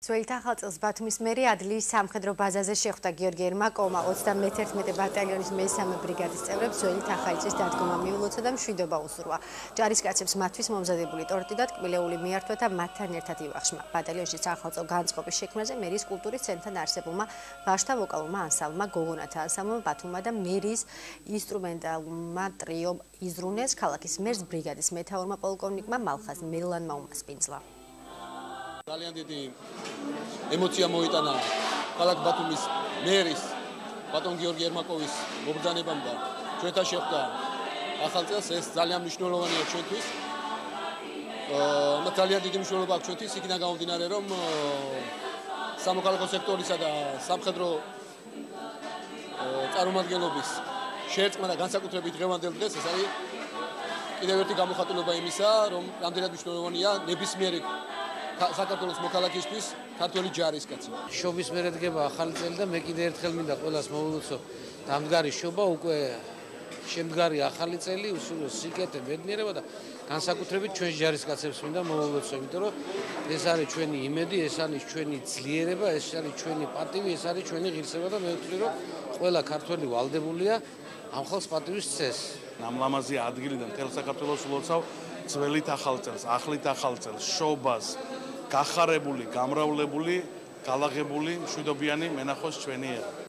ძველი ახალწელს ბათუმის მერი ადლიის სამხედრო ბაზაზე შეხვდა გიორგი ერმაკოვმა 31 ბატალიონის მე-3 ბრიგადის წევრებს ძველი ახალწლის დადგომა მიულოცა და მშვიდობა უსურვა. ჯარისკაცებს მათთვის მომზადებული ტორტი და ტკბილეული მიართვა და მათთან ერთად ივახშმა. ბატალიონში ახალწელ განწყობის შექმნაზე მერის კულტურის ცენტრთან არსებულმა ბაშთა ვოკალურმა ანსამბლმა გოგონათა ანსამბლმა ბათუმმა და მერის ინსტრუმენტალურმა ტრიომ იზრუნეს ქალაქის მერს ბრიგადის მეთაურმა პოლკოვნიკმა მალხაზ მელანმა უმასპინძლა. ძალიან დიდი ემოცია მოიტანა ქალაქ ბათუმის მერის ბატონ გიორგი ერმაკოვის მობრძანებამ და ჩვენთან შეხვდა ახალწელს. ეს ძალიან მნიშვნელოვანია ჩვენთვის. ძალიან დიდი მნიშვნელობა აქვს ჩვენთვის იქიდან გამომდინარე, რომ სამოქალაქო სექტორისა და სამხედრო წარმომადგენლობის შეერწყმა და განსაკუთრებით დღევანდელ დღეს ეს არის კიდევ ერთი გამოხატულება იმისა, რომ რამდენად მნიშვნელოვანია ნებისმიერი საქართველოს მოქალაქისთვის ქართველი ჯარისკაცი. შობის მერე დგება ახალი წელი და მე კიდე ერთხელ მინდა ყველას მოვულოცო დამდგარი შობა, უკვე შემდგარი ახალი წელი, უსულო სიკეთე, ბედნიერება და განსაკუთრებით ჩვენ ჯარისკაცებს მინდა მოვულოცო, იმიტომ რომ ეს არის ჩვენი იმედი, ეს არის ჩვენი ძლიერება, ეს არის ჩვენი პატივი, ეს არის ჩვენი ღირსება და მე ვთვლი რომ ყველა ქართველი ვალდებულია ამ ხალხს პატივის წესს. ამ ლამაზი ადგილიდან მთელ საქართველოს ულოცავ ძველით ახალწელს, ახლით ახალწელს, შობას, გახარებული, გამრავლებული, გალაღებული, მშვიდობიანი მენახოს ჩვენი ერა.